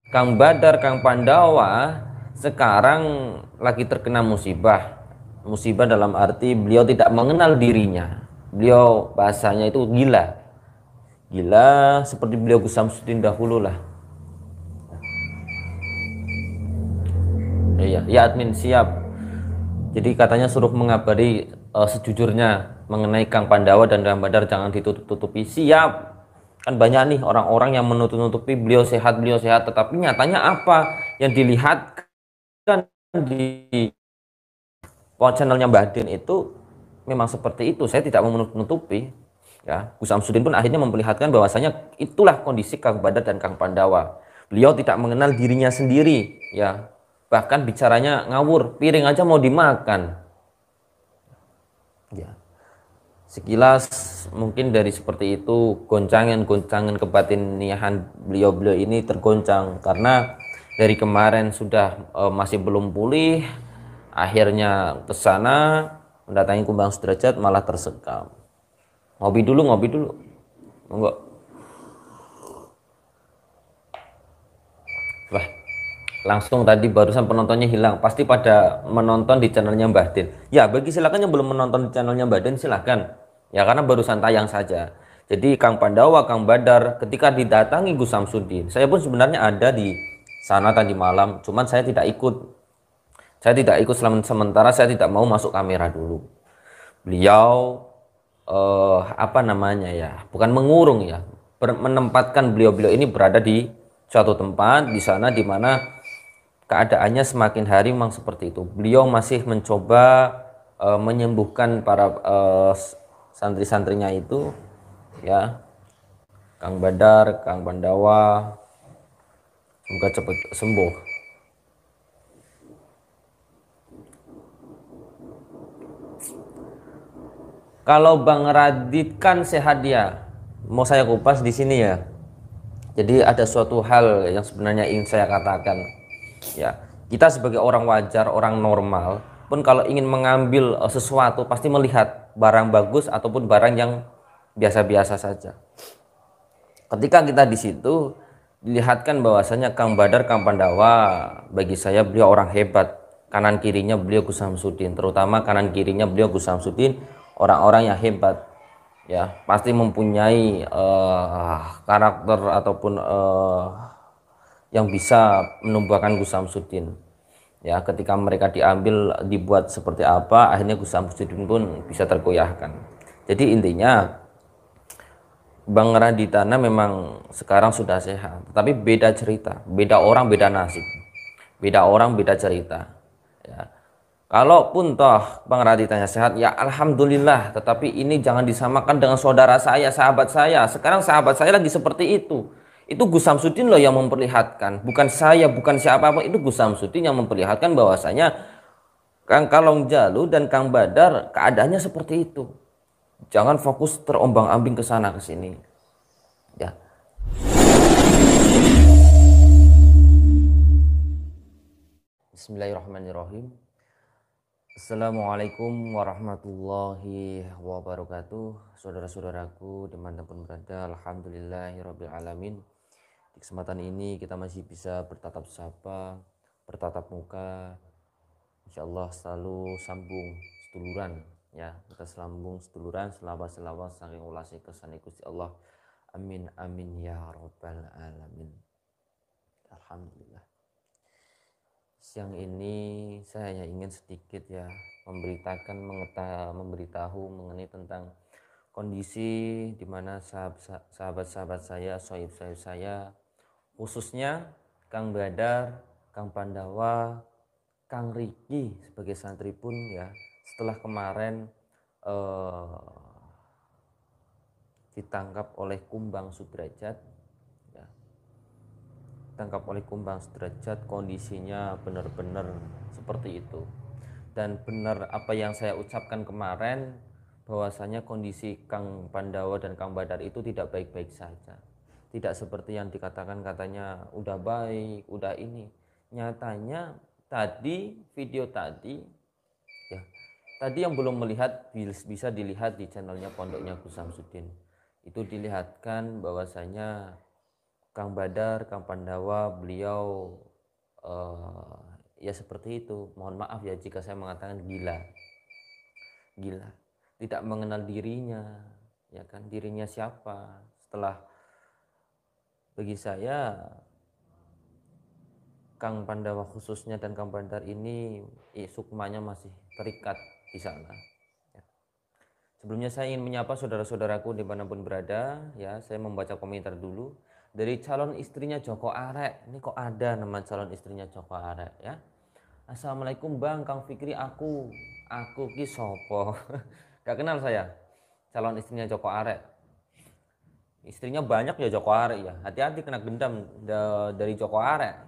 Kang Badar, Kang Pandawa sekarang lagi terkena musibah. Musibah dalam arti beliau tidak mengenal dirinya. Beliau bahasanya itu gila. Gila seperti beliau Gus Samsudin dahulu lah. Iya, ya admin siap. Jadi katanya suruh mengabari sejujurnya mengenai Kang Pandawa dan Kang Badar jangan ditutup-tutupi. Siap. Kan banyak nih orang-orang yang menutup-nutupi beliau sehat, tetapi nyatanya apa yang dilihat kan di channelnya Mbah Din itu memang seperti itu. Saya tidak mau menutupi ya. Gus Samsudin pun akhirnya memperlihatkan bahwasanya itulah kondisi Kang Badar dan Kang Pandawa. Beliau tidak mengenal dirinya sendiri ya, bahkan bicaranya ngawur, piring aja mau dimakan ya. Sekilas mungkin dari seperti itu goncangan-goncangan kebatiniahan beliau-beliau ini tergoncang karena dari kemarin sudah masih belum pulih, akhirnya ke sana mendatangi Kumbang Sudrajat malah tersekam. Ngopi dulu. Enggak. Wah, langsung tadi barusan penontonnya hilang. Pasti pada menonton di channelnya Mbah Din. Ya, bagi silakan yang belum menonton di channelnya Mbah Din silakan. Ya, karena barusan tayang saja. Jadi Kang Pandawa, Kang Badar ketika didatangi Gus Samsudin, saya pun sebenarnya ada di sana tadi malam, cuman saya tidak ikut. Saya tidak ikut sementara saya tidak mau masuk kamera dulu. Beliau apa namanya ya, bukan mengurung ya, menempatkan beliau-beliau ini berada di suatu tempat di sana di mana keadaannya semakin hari memang seperti itu. Beliau masih mencoba menyembuhkan para santri-santrinya itu ya, Kang Badar, Kang Pandawa, semoga cepat sembuh. Kalau Bang Radit kan sehat ya, mau saya kupas di sini ya. Jadi ada suatu hal yang sebenarnya ingin saya katakan. Ya, kita sebagai orang wajar, orang normal, pun kalau ingin mengambil sesuatu pasti melihat barang bagus ataupun barang yang biasa-biasa saja. Ketika kita di situ dilihatkan bahwasanya Kang Badar, Kang Pandawa, bagi saya beliau orang hebat. Kanan kirinya beliau Gus Samsudin, terutama kanan kirinya beliau Gus Samsudin, orang-orang yang hebat. Ya, pasti mempunyai karakter ataupun yang bisa menumbuhkan Gus Samsudin. Ya, ketika mereka diambil dibuat seperti apa, akhirnya Gus Samsudin pun bisa tergoyahkan. Jadi intinya Bang Raditana memang sekarang sudah sehat, tapi beda cerita, beda orang, beda nasib, beda orang, beda cerita. Ya. Kalaupun toh Bang Raditanya sehat, ya alhamdulillah. Tetapi ini jangan disamakan dengan saudara saya, sahabat saya. Sekarang sahabat saya lagi seperti itu. Itu Gus Samsudin loh yang memperlihatkan, bukan saya, bukan siapa-apa. Itu Gus Samsudin yang memperlihatkan bahwasanya Kang Kalong Jalu dan Kang Badar keadaannya seperti itu. Jangan fokus terombang-ambing ke sana ke sini. Ya. Bismillahirrahmanirrahim. Assalamualaikum warahmatullahi wabarakatuh. Saudara-saudaraku dimanapun berada, alhamdulillahirrabbilalamin. Di kesempatan ini kita masih bisa bertatap sapa, bertatap muka, insya Allah selalu sambung seduluran ya, kita sambung seduluran selawat saking ulasi kesan Gusti Allah. Amin amin ya rabbal alamin. Alhamdulillah. Siang ini saya hanya ingin sedikit ya memberitahu mengenai tentang kondisi di mana sahabat-sahabat saya, sohib-sohib saya, khususnya Kang Badar, Kang Pandawa, Kang Riki sebagai santri pun ya setelah kemarin eh, ditangkap oleh Kumbang Sudrajat ya, tangkap oleh Kumbang Sudrajat, kondisinya benar-benar seperti itu. Dan benar apa yang saya ucapkan kemarin, bahwasanya kondisi Kang Pandawa dan Kang Badar itu tidak baik-baik saja. Tidak seperti yang dikatakan katanya udah baik, udah ini. Nyatanya tadi video tadi ya, tadi yang belum melihat bisa dilihat di channelnya Pondoknya Gus Samsudin. Itu dilihatkan bahwasanya Kang Badar, Kang Pandawa, beliau ya seperti itu. Mohon maaf ya jika saya mengatakan gila, tidak mengenal dirinya, ya kan, dirinya siapa. Setelah, bagi saya Kang Pandawa khususnya dan Kang Badar ini sukmanya masih terikat di sana. Ya. Sebelumnya saya ingin menyapa saudara-saudaraku dimanapun berada. Ya, saya membaca komentar dulu dari calon istrinya Joko Arek. Ini kok ada nama calon istrinya Joko Arek ya? Assalamualaikum Bang, Kang Fikri aku ki sopo. Gak kenal saya. Calon istrinya Joko Arek. Istrinya banyak ya Joko Arek ya. Hati-hati kena gendam dari Joko Arek.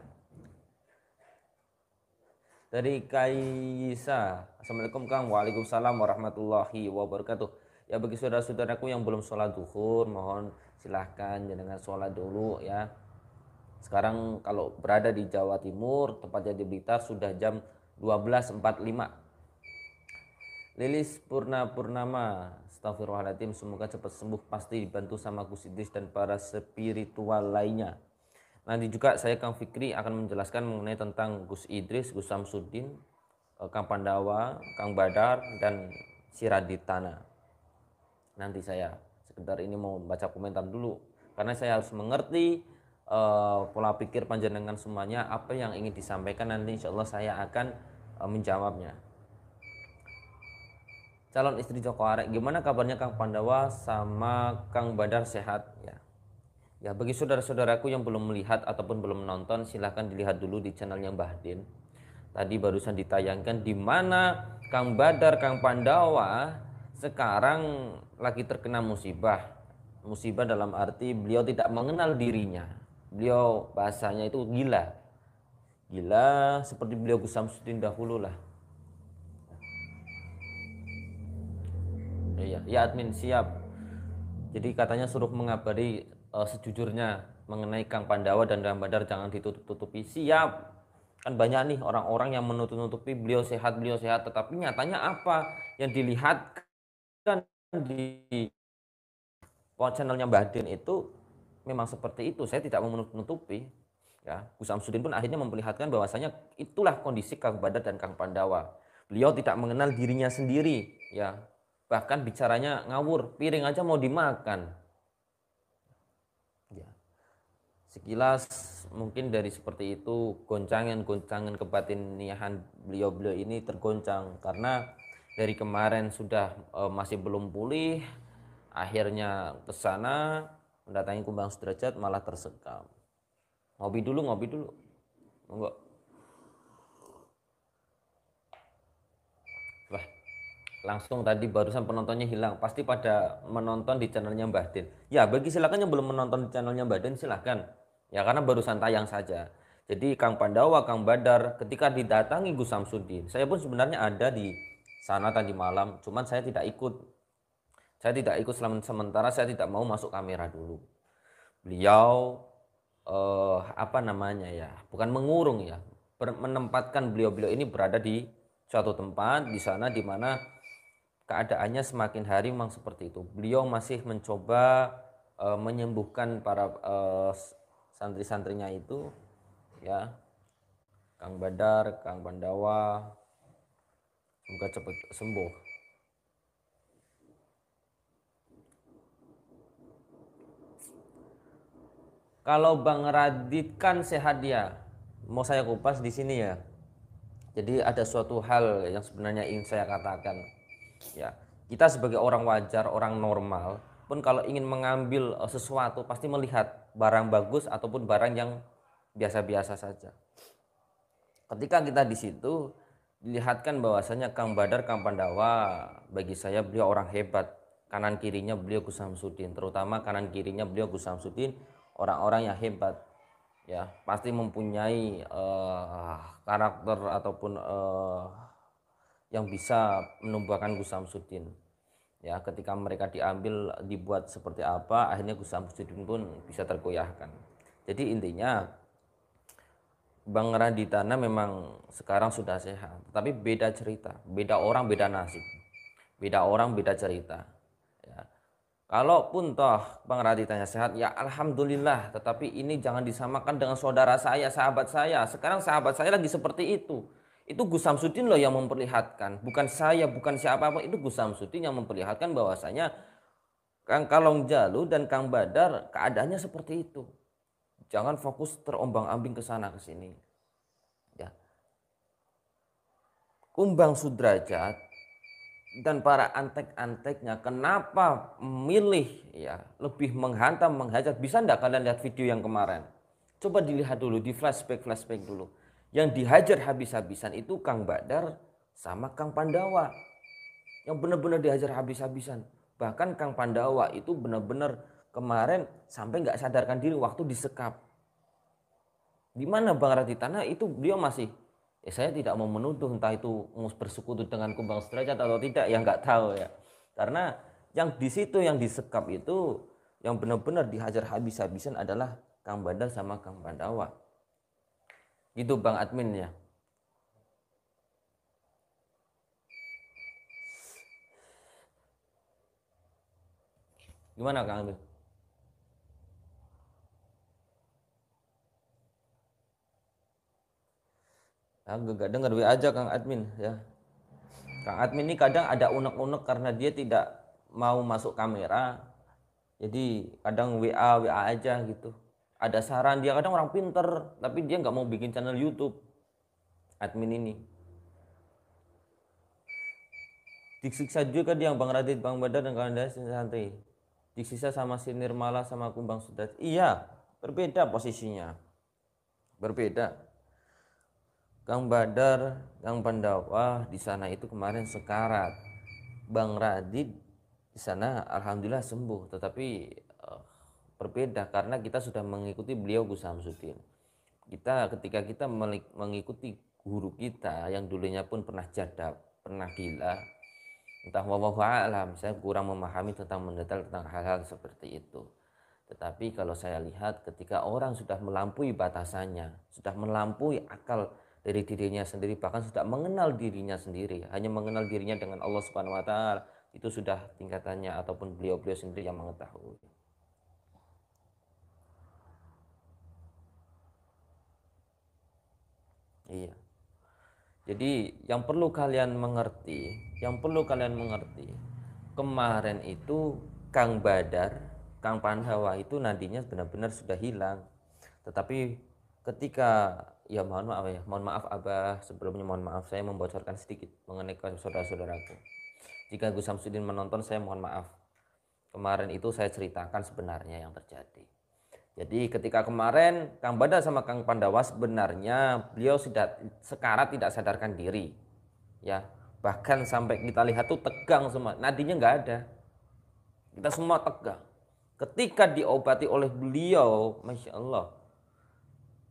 Dari Kaisa, Assalamualaikum Kang. Waalaikumsalam warahmatullahi wabarakatuh. Ya, bagi saudara-saudaraku yang belum sholat zuhur, mohon silahkan jangan sholat dulu ya. Sekarang kalau berada di Jawa Timur, tepatnya di Blitar, sudah jam 12.45. Lilis Purnama, astagfirullahaladzim, semoga cepat sembuh, pasti dibantu sama Gus Idris dan para spiritual lainnya. Nanti juga saya Kang Fikri akan menjelaskan mengenai tentang Gus Idris, Gus Samsudin, Kang Pandawa, Kang Badar, dan Siraditana. Nanti saya sekedar ini mau baca komentar dulu karena saya harus mengerti pola pikir panjenengan semuanya, apa yang ingin disampaikan. Nanti insya Allah saya akan menjawabnya. Calon istri Joko Arek, gimana kabarnya Kang Pandawa sama Kang Badar, sehat ya? Ya, bagi saudara-saudaraku yang belum melihat ataupun belum menonton, silahkan dilihat dulu di channelnya Mbah Din. Tadi barusan ditayangkan di mana Kang Badar, Kang Pandawa sekarang lagi terkena musibah. Musibah dalam arti beliau tidak mengenal dirinya. Beliau bahasanya itu gila. Gila seperti beliau Gus Samsudin dahulu lah. Iya, ya admin siap. Jadi katanya suruh mengabari sejujurnya mengenai Kang Pandawa dan Kang Badar, jangan ditutup-tutupi. Siap. Kan banyak nih orang-orang yang menutup-nutupi beliau sehat, tetapi nyatanya apa yang dilihat kan di channelnya Mbah Din itu memang seperti itu. Saya tidak mau menutupi. Ya, Gus Samsudin pun akhirnya memperlihatkan bahwasanya itulah kondisi Kang Badar dan Kang Pandawa. Beliau tidak mengenal dirinya sendiri, ya. Bahkan bicaranya ngawur, piring aja mau dimakan. Ya. Sekilas mungkin dari seperti itu, goncangan-goncangan kebatinian beliau-beliau ini tergoncang karena dari kemarin sudah masih belum pulih, akhirnya ke sana mendatangi Kumbang Sudrajat malah tersekam. Ngopi dulu. Monggo. Wah, langsung tadi barusan penontonnya hilang. Pasti pada menonton di channelnya Mbah Din. Ya, bagi silakan yang belum menonton di channelnya Mbah Din, silahkan. Ya, karena barusan tayang saja. Jadi Kang Pandawa, Kang Badar ketika didatangi Gus Samsudin, saya pun sebenarnya ada di sana tadi malam, cuman saya tidak ikut. Saya tidak ikut sementara saya tidak mau masuk kamera dulu. Beliau apa namanya ya, bukan mengurung ya, menempatkan beliau-beliau ini berada di suatu tempat di sana di mana keadaannya semakin hari memang seperti itu. Beliau masih mencoba menyembuhkan para santri-santrinya itu ya, Kang Badar, Kang Pandawa, semoga cepat sembuh. Kalau Bang Radit kan sehat ya, mau saya kupas di sini ya. Jadi ada suatu hal yang sebenarnya ingin saya katakan. Ya, kita sebagai orang wajar, orang normal, pun kalau ingin mengambil sesuatu pasti melihat barang bagus ataupun barang yang biasa-biasa saja. Ketika kita di situ dilihatkan bahwasanya Kang Badar, Kang Pandawa, bagi saya beliau orang hebat. Kanan kirinya beliau Gus Samsudin, terutama kanan kirinya beliau Gus Samsudin, orang-orang yang hebat. Ya, pasti mempunyai karakter ataupun yang bisa menumbuhkan Gus Samsudin. Ya, ketika mereka diambil dibuat seperti apa, akhirnya Gus Samsudin pun bisa tergoyahkan. Jadi intinya Bang Raditana memang sekarang sudah sehat, tapi beda cerita, beda orang beda nasib, beda orang beda cerita. Ya. Kalaupun toh Bang Radit tanya sehat, ya alhamdulillah. Tetapi ini jangan disamakan dengan saudara saya, sahabat saya. Sekarang sahabat saya lagi seperti itu. Itu Gus Samsudin loh yang memperlihatkan, bukan saya, bukan siapa-apa. Itu Gus Samsudin yang memperlihatkan bahwasanya Kang Kalong Jalu dan Kang Badar keadaannya seperti itu. Jangan fokus terombang-ambing ke sana ke sini. Ya. Kumbang Sudrajat dan para antek-anteknya kenapa milih ya lebih menghantam menghajar. Bisa enggak kalian lihat video yang kemarin, coba dilihat dulu, di flashback dulu. Yang dihajar habis-habisan itu Kang Badar sama Kang Pandawa, yang benar-benar dihajar habis-habisan. Bahkan Kang Pandawa itu benar-benar kemarin sampai nggak sadarkan diri waktu disekap. Di mana Bang Raditana itu beliau masih, ya saya tidak mau menuduh entah itu bersekutu dengan Kumbang Sudrajat atau tidak, ya nggak tahu ya. Karena yang di situ yang disekap itu yang benar-benar dihajar habis-habisan adalah Kang Badar sama Kang Pandawa. Gitu Bang admin ya. Gimana Kang Admin? Agak dengar WA aja Kang admin ya. Kang admin ini kadang ada unek-unek karena dia tidak mau masuk kamera. Jadi kadang WA aja gitu. Ada saran, dia kadang orang pinter tapi dia nggak mau bikin channel YouTube admin ini. Disiksa juga dia yang Bang Radit, Bang Badar dan kawan santri. Disiksa sama si Nirmala sama Kumbang Sudat. Iya, berbeda posisinya. Berbeda. Kang Badar, Kang Pandawa di sana itu kemarin sekarat. Bang Radit di sana alhamdulillah sembuh, tetapi berbeda karena kita sudah mengikuti beliau Gus Samsudin. Ketika kita mengikuti guru kita yang dulunya pun pernah jadab, pernah gila, entah wallahu a'lam, saya kurang memahami tentang mendetail tentang hal-hal seperti itu. Tetapi kalau saya lihat ketika orang sudah melampaui batasannya, sudah melampaui akal dari dirinya sendiri, bahkan sudah mengenal dirinya sendiri, hanya mengenal dirinya dengan Allah Subhanahu wa taala, itu sudah tingkatannya ataupun beliau-beliau sendiri yang mengetahui. Iya. Jadi yang perlu kalian mengerti, kemarin itu Kang Badar, Kang Pandawa itu nadinya benar-benar sudah hilang. Tetapi ketika, ya mohon maaf Abah, sebelumnya mohon maaf saya membocorkan sedikit mengenai ke saudara-saudaraku. Jika Gus Samsudin menonton, saya mohon maaf. Kemarin itu saya ceritakan sebenarnya yang terjadi. Jadi ketika kemarin Kang Badar sama Kang Pandawa sebenarnya beliau sudah sekarat tidak sadarkan diri. Ya, bahkan sampai kita lihat tuh tegang semua, nadinya nggak ada. Kita semua tegang. Ketika diobati oleh beliau, Masya Allah,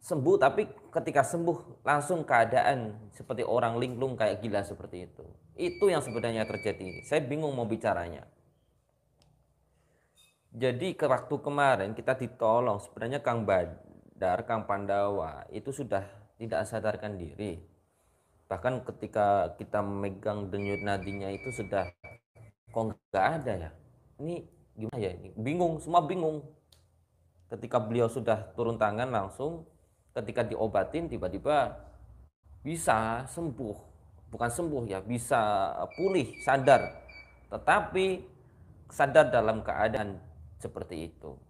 sembuh, tapi ketika sembuh langsung keadaan seperti orang linglung kayak gila seperti itu. Itu yang sebenarnya terjadi. Saya bingung mau bicaranya. Jadi ke waktu kemarin kita ditolong, sebenarnya Kang Badar, Kang Pandawa itu sudah tidak sadarkan diri. Bahkan ketika kita memegang denyut nadinya itu sudah, kok nggak ada ya? Ini gimana ya? Ini bingung, semua bingung. Ketika beliau sudah turun tangan langsung, ketika diobatin tiba-tiba bisa sembuh, bukan sembuh ya, bisa pulih, sadar. Tetapi sadar dalam keadaan seperti itu,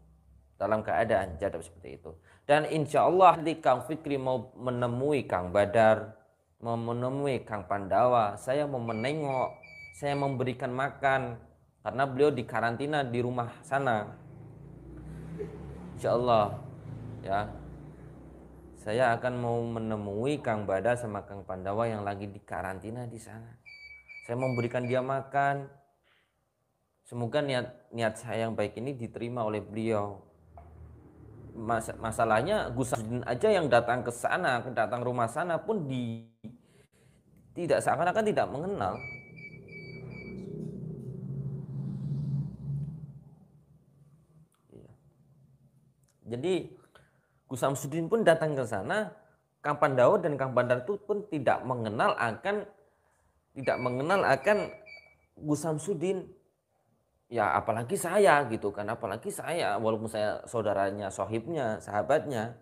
dalam keadaan jadab seperti itu. Dan insya Allah di Kang Fikri mau menemui Kang Badar, mau menemui Kang Pandawa, saya mau menengok, saya memberikan makan karena beliau di karantina di rumah sana. Insya Allah ya, saya akan mau menemui Kang Badar sama Kang Pandawa yang lagi di karantina di sana. Saya memberikan dia makan. Semoga niat saya yang baik ini diterima oleh beliau. Masalahnya Gus Samsudin aja yang datang ke sana, datang rumah sana pun tidak, seakan-akan tidak mengenal. Iya. Jadi Gus Samsudin pun datang ke sana, Kang Pandawa dan Kang Bandar itu pun tidak mengenal akan Gus Samsudin. Ya apalagi saya gitu kan, apalagi saya walaupun saya saudaranya, sohibnya, sahabatnya.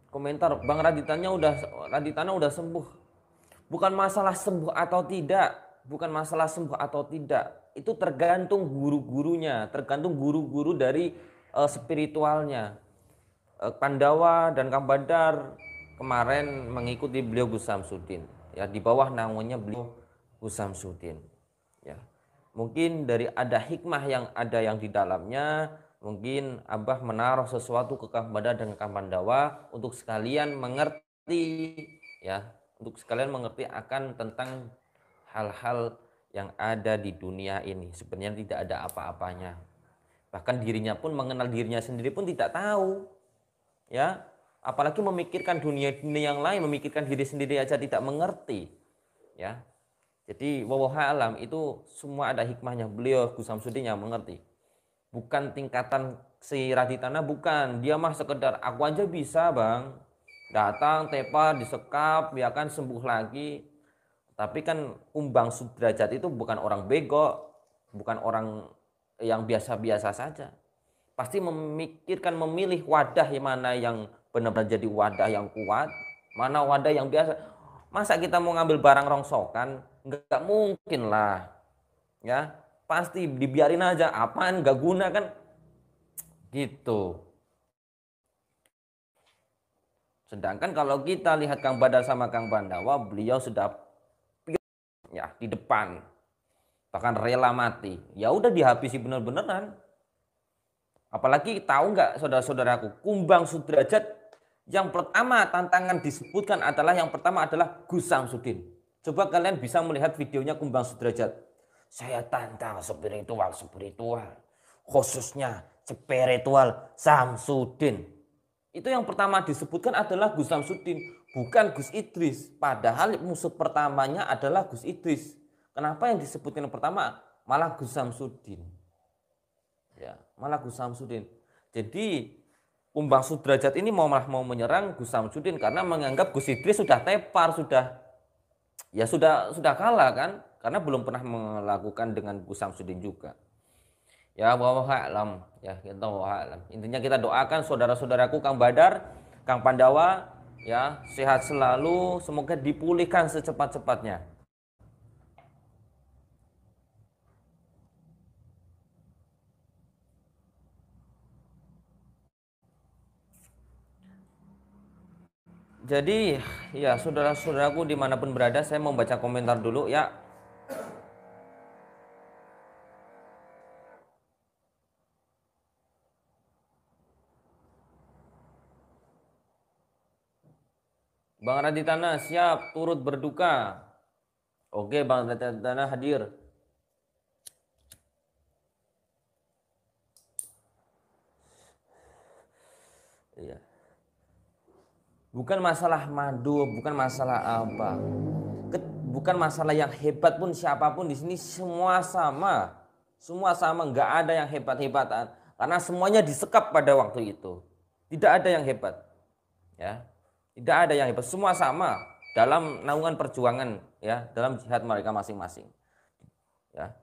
Komentar Bang Raditana udah sembuh. Bukan masalah sembuh atau tidak, bukan masalah sembuh atau tidak. Itu tergantung guru-gurunya, tergantung guru-guru dari spiritualnya. Pandawa dan Kang Badar kemarin mengikuti beliau Gus Samsudin, ya di bawah naungannya beliau Gus Samsudin. Ya, mungkin dari ada hikmah yang ada yang di dalamnya, mungkin Abah menaruh sesuatu ke Kang Badar dan Kang Pandawa untuk sekalian mengerti, ya, untuk sekalian mengerti akan tentang hal-hal yang ada di dunia ini. Sebenarnya tidak ada apa-apanya. Bahkan dirinya pun mengenal dirinya sendiri pun tidak tahu, ya, apalagi memikirkan dunia-dunia yang lain, memikirkan diri sendiri aja tidak mengerti, ya. Jadi wallahu alam itu semua ada hikmahnya, beliau Gus Samsudin yang mengerti, bukan tingkatan si Raditana, bukan, dia mah sekedar aku aja bisa bang, datang tepar disekap ya kan sembuh lagi. Tapi kan Kumbang Sudrajat itu bukan orang bego, bukan orang yang biasa-biasa saja, pasti memikirkan memilih wadah yang mana yang benar-benar jadi wadah yang kuat, mana wadah yang biasa. Masa kita mau ngambil barang rongsokan? Nggak mungkin lah, ya pasti dibiarin aja, apaan nggak guna kan gitu. Sedangkan kalau kita lihat Kang Badar sama Kang Pandawa, beliau sudah ya di depan, bahkan rela mati, ya udah dihabisi bener-beneran. Apalagi tahu nggak saudara-saudaraku, Kumbang Sudrajat yang pertama tantangan disebutkan adalah yang pertama adalah Gus Samsudin. Coba kalian bisa melihat videonya Kumbang Sudrajat. Saya tantang spiritual, khususnya spiritual Samsudin. Itu yang pertama disebutkan adalah Gus Samsudin, bukan Gus Idris. Padahal musuh pertamanya adalah Gus Idris. Kenapa yang disebutkan yang pertama malah Gus Samsudin? Ya, malah Gus Samsudin. Jadi Kumbang Sudrajat ini malah mau menyerang Gus Samsudin karena menganggap Gus Idris sudah tepar, sudah kalah kan, karena belum pernah melakukan dengan Gus Samsudin juga. Ya wallahu a'lam, ya kita wallahu a'lam. Intinya kita doakan saudara-saudaraku Kang Badar, Kang Pandawa ya sehat selalu, semoga dipulihkan secepat-cepatnya. Jadi ya saudara-saudaraku dimanapun berada, saya mau baca komentar dulu ya. Bang Raditana siap turut berduka. Oke Bang Raditana hadir. Iya. Bukan masalah madu, bukan masalah apa. Bukan masalah yang hebat pun siapapun di sini semua sama. Semua sama, nggak ada yang hebat-hebatan karena semuanya disekap pada waktu itu. Tidak ada yang hebat, ya. Tidak ada yang hebat, semua sama dalam naungan perjuangan ya, dalam jihad mereka masing-masing. Ya.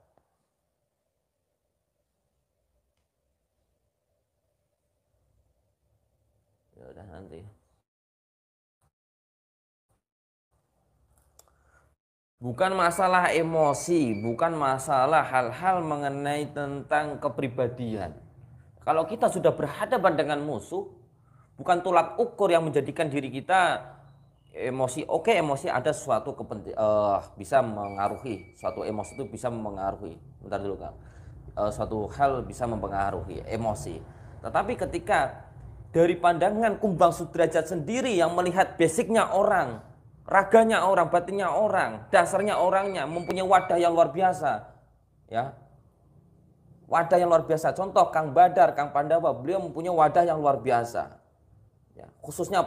Ya udah nanti. Bukan masalah emosi, bukan masalah hal-hal mengenai tentang kepribadian. Kalau kita sudah berhadapan dengan musuh, bukan tolak ukur yang menjadikan diri kita emosi. Oke, emosi ada suatu bisa mengaruhi, suatu emosi itu bisa mengaruhi. Bentar dulu Kang. Suatu hal bisa mempengaruhi emosi. Tetapi ketika dari pandangan Kumbang Sudrajat sendiri yang melihat basicnya orang, raganya orang, batinnya orang, dasarnya orangnya mempunyai wadah yang luar biasa, ya, wadah yang luar biasa. Contoh Kang Badar, Kang Pandawa, beliau mempunyai wadah yang luar biasa, ya, khususnya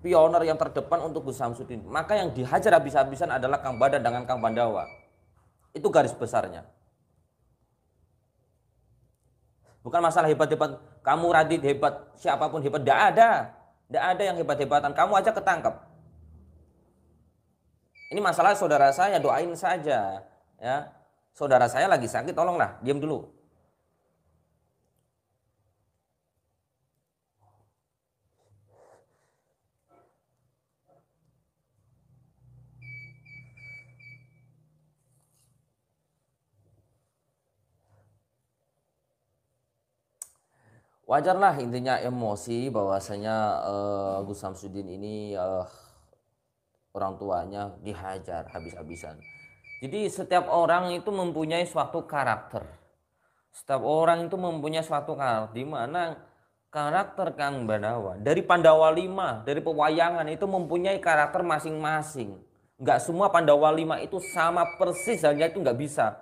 pioner yang terdepan untuk Gus Samsudin. Maka yang dihajar habis-habisan adalah Kang Badar dengan Kang Pandawa. Itu garis besarnya. Bukan masalah hebat-hebat, kamu Radit hebat, siapapun hebat, tidak ada yang hebat-hebatan. Kamu aja ketangkep. Ini masalah saudara saya, doain saja ya. Saudara saya lagi sakit, tolonglah diam dulu. Wajarlah intinya emosi bahwasanya Gus Samsudin ini orang tuanya dihajar habis-habisan. Jadi setiap orang itu mempunyai suatu karakter. Setiap orang itu mempunyai suatu karakter, di mana karakter Kang Badawa dari Pandawa 5, dari pewayangan itu mempunyai karakter masing-masing. Nggak semua Pandawa 5 itu sama persis saja, itu nggak bisa.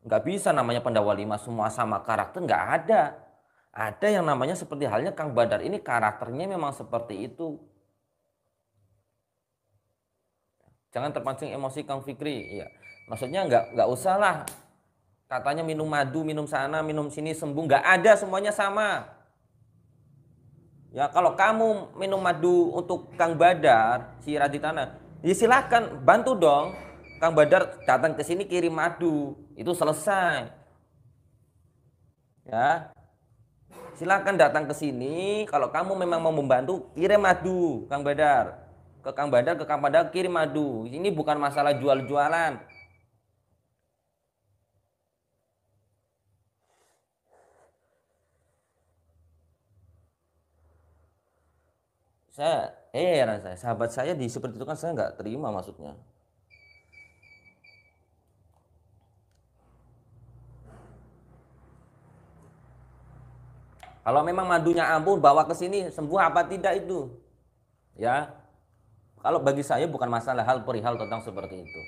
Nggak bisa namanya Pandawa 5 semua sama karakter, nggak ada. Ada yang namanya seperti halnya Kang Badar ini karakternya memang seperti itu. Jangan terpancing emosi Kang Fikri. Iya. Maksudnya nggak usah lah. Katanya minum madu, minum sana, minum sini sembuh. Nggak ada, semuanya sama. Ya kalau kamu minum madu untuk Kang Badar, si Raditana, ya silakan bantu dong. Kang Badar datang ke sini kirim madu, itu selesai. Ya, silakan datang ke sini. Kalau kamu memang mau membantu, kirim madu, Kang Badar. Ke Kang Badar, ke Kang Badar kirim madu. Ini bukan masalah jual-jualan. Saya heran saya, sahabat saya di seperti itu kan saya nggak terima maksudnya. Kalau memang madunya ampuh bawa ke sini sembuh apa tidak itu? Ya, kalau bagi saya bukan masalah hal perihal tentang seperti itu.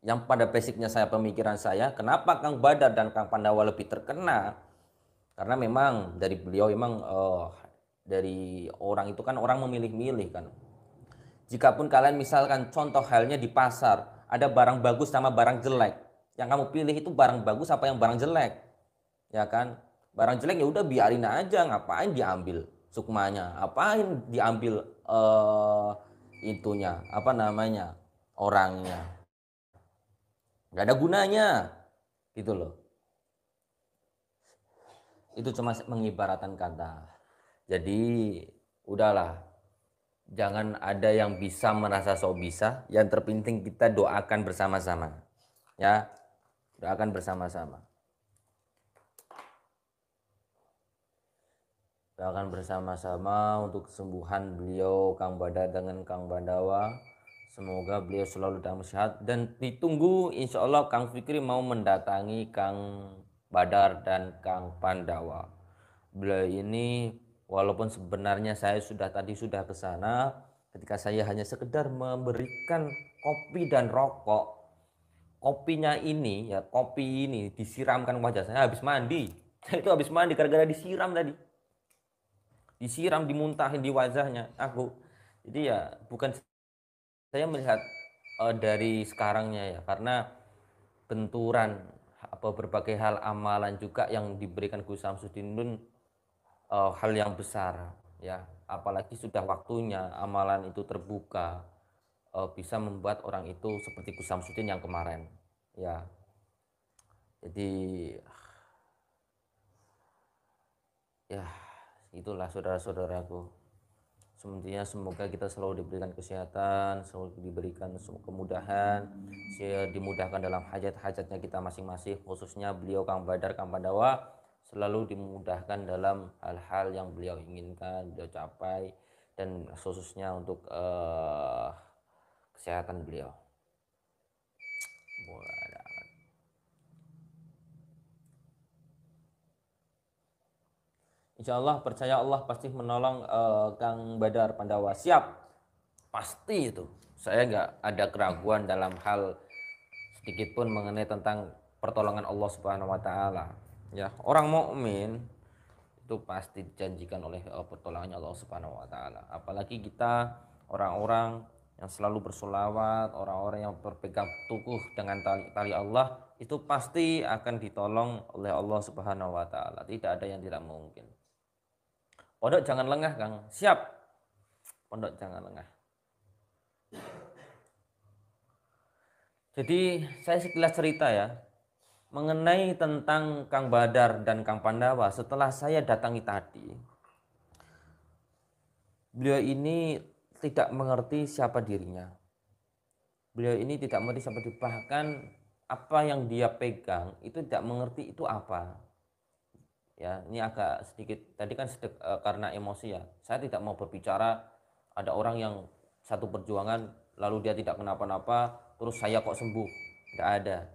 Yang pada basicnya saya pemikiran saya, kenapa Kang Badar dan Kang Pandawa lebih terkena? Karena memang dari beliau memang dari orang itu kan orang memilih-milih kan. Jikapun kalian misalkan contoh halnya di pasar, ada barang bagus sama barang jelek. Yang kamu pilih itu barang bagus apa yang barang jelek? Ya kan? Barang jelek ya udah biarin aja, ngapain diambil sukmanya? Apain diambil itunya, apa namanya? Orangnya. Nggak ada gunanya. Gitu loh. Itu cuma mengibaratkan kata. Jadi udahlah, jangan ada yang bisa merasa sok bisa. Yang terpenting kita doakan bersama-sama. Ya, doakan bersama-sama. Doakan bersama-sama untuk kesembuhan beliau Kang Badar dengan Kang Bandawa. Semoga beliau selalu dalam sehat dan ditunggu insya Allah Kang Fikri mau mendatangi Kang Badar dan Kang Pandawa. Beliau ini walaupun sebenarnya saya sudah ke sana, ketika saya hanya sekedar memberikan kopi dan rokok, kopinya ini ya kopi ini disiramkan wajah saya habis mandi. Saya itu habis mandi gara-gara disiram tadi, disiram dimuntahin di wajahnya aku. Jadi ya bukan saya melihat dari sekarangnya ya, karena benturan apa berbagai hal amalan juga yang diberikan Gus Samsudin Nun, hal yang besar ya, apalagi sudah waktunya amalan itu terbuka, bisa membuat orang itu seperti Gus Samsudin yang kemarin ya. Jadi ya itulah saudara-saudaraku. Sementinya semoga kita selalu diberikan kesehatan, selalu diberikan kemudahan, dimudahkan dalam hajat-hajatnya kita masing-masing, khususnya beliau Kang Badar, Kang Pandawa, selalu dimudahkan dalam hal-hal yang beliau inginkan, beliau capai, dan khususnya untuk kesehatan beliau. Insya Allah percaya Allah pasti menolong Kang Badar Pandawa. Siap, pasti itu. Saya nggak ada keraguan dalam hal sedikit pun mengenai tentang pertolongan Allah Subhanahu Wa Taala. Ya, orang mukmin itu pasti dijanjikan oleh pertolongannya Allah Subhanahu Wa Taala. Apalagi kita orang-orang yang selalu bersolawat, orang-orang yang berpegang teguh dengan tali Allah, itu pasti akan ditolong oleh Allah Subhanahu Wa Taala. Tidak ada yang tidak mungkin. Pondok jangan lengah, Kang. Siap. Pondok jangan lengah. Jadi saya sekilas cerita ya mengenai tentang Kang Badar dan Kang Pandawa. Setelah saya datangi tadi, beliau ini tidak mengerti siapa dirinya. Beliau ini tidak mengerti siapa dirinya, bahkan apa yang dia pegang itu tidak mengerti itu apa. Ya, ini agak sedikit tadi kan karena emosi ya. Saya tidak mau berbicara ada orang yang satu perjuangan lalu dia tidak kenapa-napa terus saya kok sembuh. Tidak ada.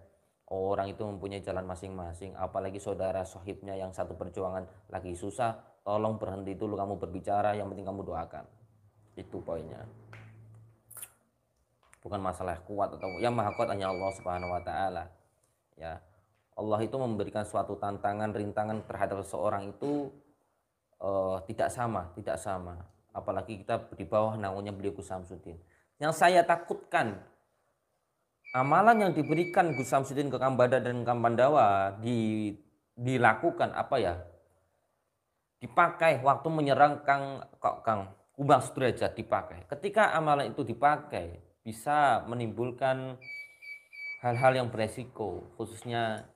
Orang itu mempunyai jalan masing-masing, apalagi saudara sohibnya yang satu perjuangan lagi susah, tolong berhenti dulu kamu berbicara, yang penting kamu doakan. Itu poinnya. Bukan masalah kuat atau yang maha kuat hanya Allah Subhanahu wa taala. Ya. Allah itu memberikan suatu tantangan, rintangan terhadap seseorang itu tidak sama. Apalagi kita di bawah naungannya beliau Gus Samsudin. Yang saya takutkan amalan yang diberikan Gus Samsudin ke Kambada dan Kampandawa dilakukan apa ya? Dipakai waktu menyerang Kang Kubang Sudrajat dipakai. Ketika amalan itu dipakai bisa menimbulkan hal-hal yang beresiko, khususnya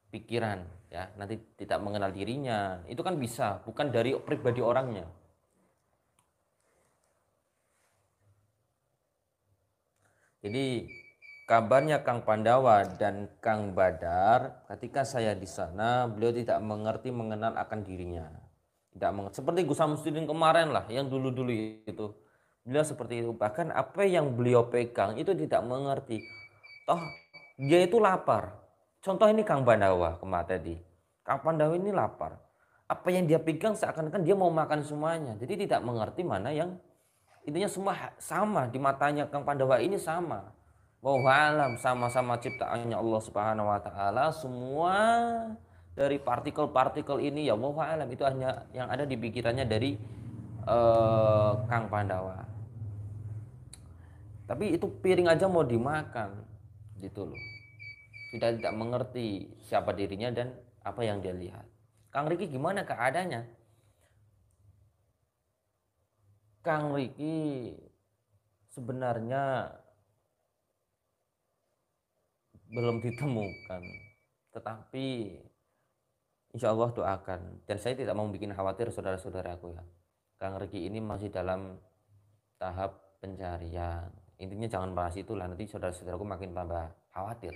pikiran ya, nanti tidak mengenal dirinya. Itu kan bisa, bukan dari pribadi orangnya. Jadi kabarnya Kang Pandawa dan Kang Badar ketika saya di sana beliau tidak mengerti mengenal akan dirinya. Tidak mengerti. Seperti Gus Samsudin kemarin lah yang dulu-dulu itu. Beliau seperti itu. Bahkan apa yang beliau pegang itu tidak mengerti. Toh dia itu lapar. Contoh ini Kang Pandawa kemarin tadi. Kang Pandawa ini lapar. Apa yang dia pegang seakan-akan dia mau makan semuanya. Jadi tidak mengerti mana yang intinya semua sama di matanya Kang Pandawa ini sama. Bahwa alam sama-sama ciptaannya Allah Subhanahu wa taala, semua dari partikel-partikel ini ya bahwa alam itu hanya yang ada di pikirannya dari Kang Pandawa. Tapi itu piring aja mau dimakan gitu loh. Sudah tidak mengerti siapa dirinya dan apa yang dia lihat. Kang Riki gimana keadaannya? Kang Riki sebenarnya belum ditemukan, tetapi insya Allah doakan, dan saya tidak mau bikin khawatir saudara-saudaraku ya. Kang Riki ini masih dalam tahap pencarian, intinya jangan bahas itulah, nanti saudara-saudaraku makin tambah khawatir.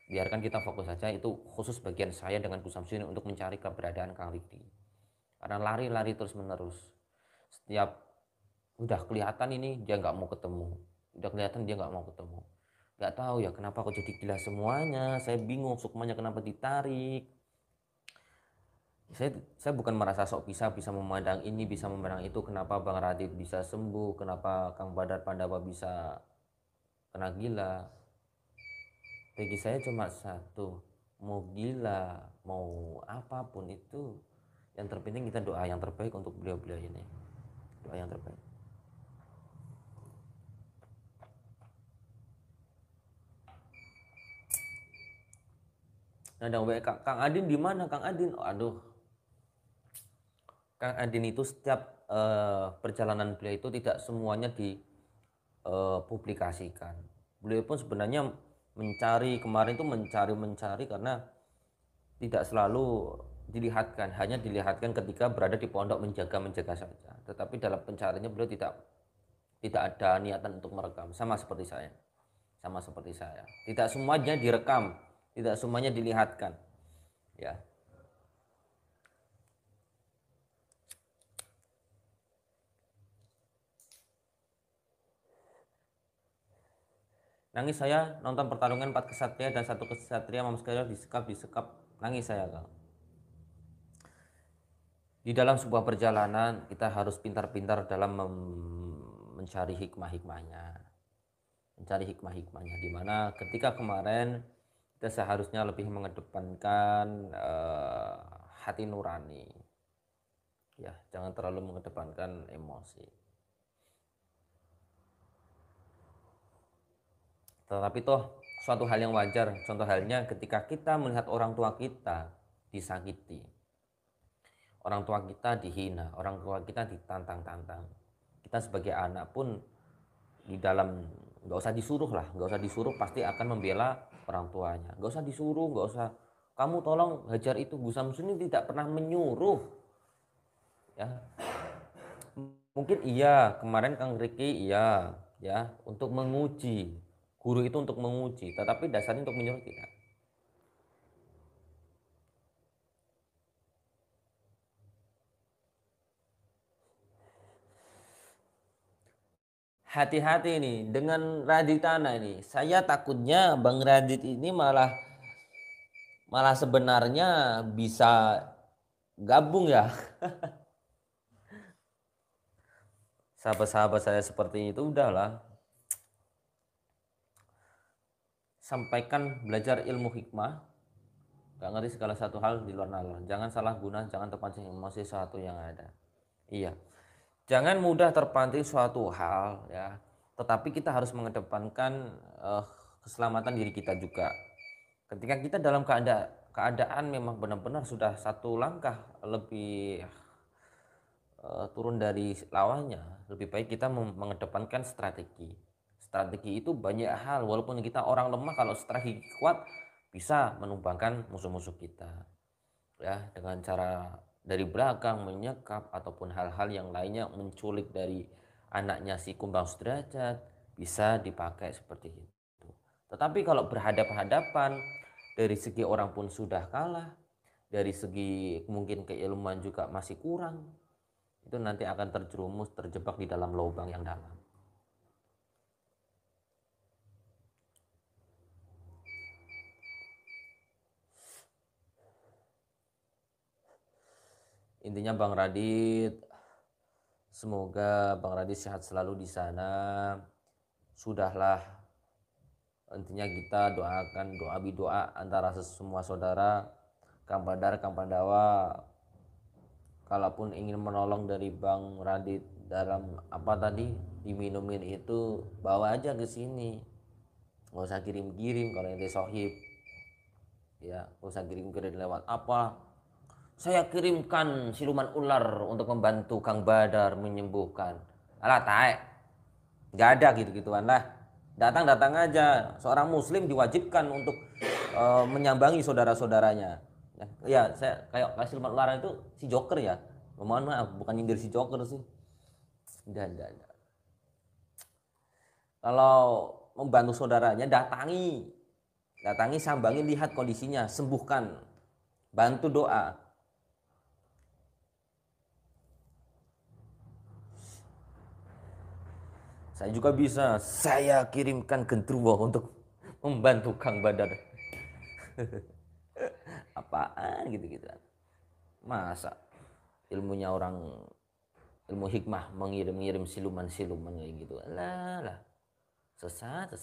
Biarkan kita fokus saja, itu khusus bagian saya dengan Gus Samsudin untuk mencari keberadaan Kang Riki, karena lari-lari terus menerus. Setiap udah kelihatan ini dia nggak mau ketemu, udah kelihatan dia nggak mau ketemu, nggak tahu ya kenapa kok jadi gila semuanya. Saya bingung sukmanya kenapa ditarik. Saya bukan merasa sok bisa memandang ini, bisa memandang itu, kenapa Bang Radit bisa sembuh, kenapa Kang Badar Pandawa bisa kena gila. Bagi saya cuma satu, mau gila mau apapun itu, yang terpenting kita doa yang terbaik untuk beliau-beliau ini, doa yang terbaik. Nah, dan Kang Adin di mana Kang Adin? Oh, aduh, Kang Adin itu setiap perjalanan beliau itu tidak semuanya dipublikasikan. Beliau pun sebenarnya mencari kemarin itu mencari karena tidak selalu dilihatkan, hanya dilihatkan ketika berada di pondok menjaga saja. Tetapi dalam pencariannya beliau tidak ada niatan untuk merekam, sama seperti saya. Tidak semuanya direkam, tidak semuanya dilihatkan, ya. Nangis saya nonton pertarungan 4 kesatria dan 1 kesatria Mams Kairo disekap, nangis saya Kang. Di dalam sebuah perjalanan kita harus pintar-pintar dalam mencari hikmah-hikmahnya, dimana ketika kemarin kita seharusnya lebih mengedepankan hati nurani, ya jangan terlalu mengedepankan emosi. Tetapi toh suatu hal yang wajar, contoh halnya ketika kita melihat orang tua kita disakiti, orang tua kita dihina, orang tua kita ditantang-tantang. Kita sebagai anak pun di dalam nggak usah disuruh lah, nggak usah disuruh, pasti akan membela orang tuanya. Nggak usah disuruh, nggak usah kamu tolong hajar itu. Gus Samsudin tidak pernah menyuruh, ya. Mungkin iya kemarin Kang Riki iya, ya, untuk menguji, guru itu untuk menguji, tetapi dasarnya untuk menyuruh tidak. Hati-hati nih dengan Raditana ini. Saya takutnya Bang Radit ini malah malah sebenarnya bisa gabung ya. Sahabat-sahabat saya seperti itu udahlah, sampaikan belajar ilmu hikmah, gak ngerti segala satu hal di luar nalar. Jangan salah guna, jangan terpancing emosi sesuatu yang ada. Iya, jangan mudah terpancing suatu hal, ya, tetapi kita harus mengedepankan keselamatan diri kita juga. Ketika kita dalam keadaan memang benar-benar sudah satu langkah lebih turun dari lawannya, lebih baik kita mengedepankan strategi. Strategi itu banyak hal, walaupun kita orang lemah, kalau strategi kuat bisa menumbangkan musuh-musuh kita, ya, dengan cara dari belakang menyekap ataupun hal-hal yang lainnya, menculik dari anaknya si Kumbang Sudrajat, bisa dipakai seperti itu. Tetapi kalau berhadapan-hadapan, dari segi orang pun sudah kalah, dari segi mungkin keilmuan juga masih kurang, itu nanti akan terjerumus, terjebak di dalam lubang yang dalam. Intinya Bang Radit, semoga Bang Radit sehat selalu di sana. Sudahlah, intinya kita doakan, doa antara semua saudara, Kang Badar, Kang Pandawa. Kalaupun ingin menolong dari Bang Radit dalam apa tadi diminumin itu, bawa aja ke sini, nggak usah kirim-kirim. Kalau ente sohib, ya nggak usah kirim-kirim lewat apa, saya kirimkan siluman ular untuk membantu Kang Badar menyembuhkan. Alah taek, nggak ada gitu-gituan lah. Datang-datang aja. Seorang muslim diwajibkan untuk menyambangi saudara-saudaranya. Ya, saya kayak siluman ular itu si Joker ya. Mohon maaf, bukan nyindir si Joker sih. Enggak. Kalau membantu saudaranya, datangi, sambangi, lihat kondisinya, sembuhkan, bantu doa. Saya juga bisa, saya kirimkan genderuwo untuk membantu Kang Badar. Apaan gitu-gitu. Masa ilmunya orang, ilmu hikmah mengirim-ngirim siluman-siluman kayak gitu. Lah, sesat.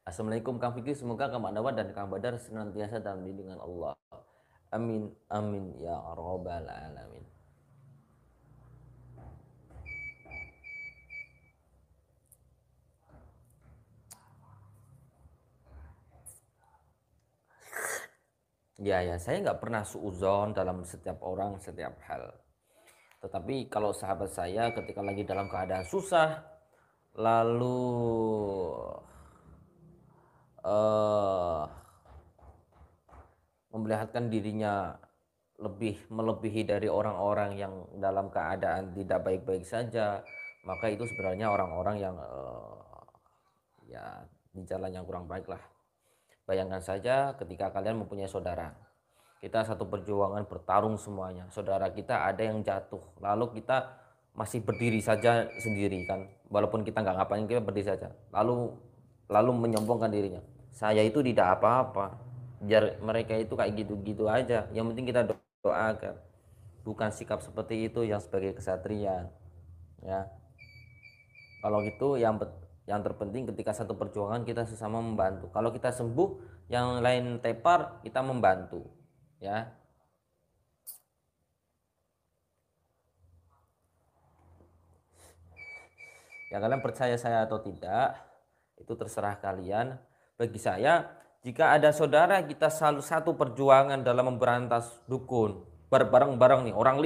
Assalamualaikum Kang Fikri, semoga Kang Mandawa dan Kang Badar senantiasa dalam lindungan Allah. Amin, amin ya rabbal alamin. Ya, saya nggak pernah suuzon dalam setiap orang, setiap hal. Tetapi kalau sahabat saya ketika lagi dalam keadaan susah, lalu eh memperlihatkan dirinya lebih melebihi dari orang-orang yang dalam keadaan tidak baik-baik saja, maka itu sebenarnya orang-orang yang ya di jalan yang kurang baik lah. Bayangkan saja ketika kalian mempunyai saudara, kita satu perjuangan bertarung semuanya, saudara kita ada yang jatuh, lalu kita masih berdiri saja sendiri kan, walaupun kita nggak ngapain, kita berdiri saja, lalu menyombongkan dirinya, saya itu tidak apa-apa, biar mereka itu kayak gitu-gitu aja, yang penting kita doakan. Bukan sikap seperti itu yang sebagai kesatria, ya. Kalau gitu yang terpenting ketika satu perjuangan kita sesama membantu. Kalau kita sembuh, yang lain tepar, kita membantu, ya. Ya kalian percaya saya atau tidak, itu terserah kalian. Bagi saya, jika ada saudara kita selalu satu perjuangan dalam memberantas dukun, bareng-bareng nih, orang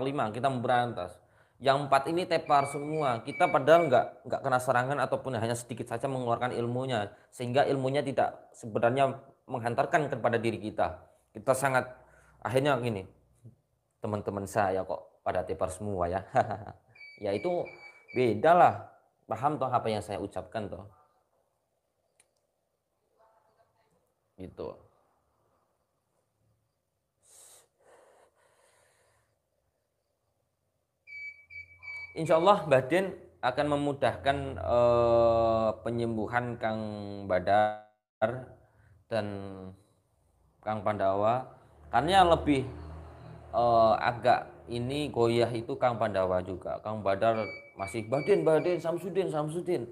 lima kita memberantas. Yang empat ini tepar semua. Kita padahal nggak kena serangan ataupun hanya sedikit saja mengeluarkan ilmunya, sehingga ilmunya tidak sebenarnya menghantarkan kepada diri kita. Kita sangat akhirnya gini, teman-teman saya kok pada tepar semua ya. Ya itu beda lah. Paham toh apa yang saya ucapkan toh? Gitu. Insya Allah Mbah Den akan memudahkan penyembuhan Kang Badar dan Kang Pandawa, karena yang lebih agak ini goyah itu Kang Pandawa juga. Kang Badar masih Mbah Den Samsudin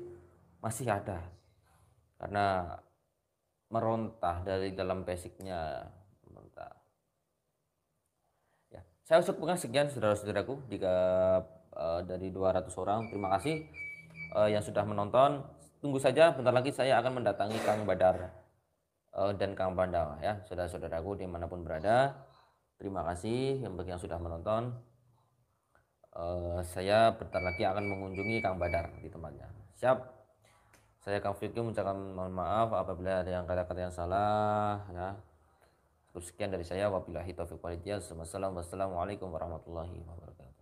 masih ada, karena merontah dari dalam basicnya, merontah. Ya, saya ucapkan sekian saudara-saudaraku dari 200 orang. Terima kasih yang sudah menonton. Tunggu saja, bentar lagi saya akan mendatangi Kang Badar dan Kang Pandawa ya, saudara-saudaraku dimanapun berada. Terima kasih yang bagi yang sudah menonton. Saya bentar lagi akan mengunjungi Kang Badar di tempatnya. Siap. Saya Kang Fikri mengucapkan mohon maaf apabila ada yang kata-kata yang salah ya. Cukup sekian dari saya. Wabillahi taufiq walhidayah. Wassalamualaikum warahmatullahi wabarakatuh.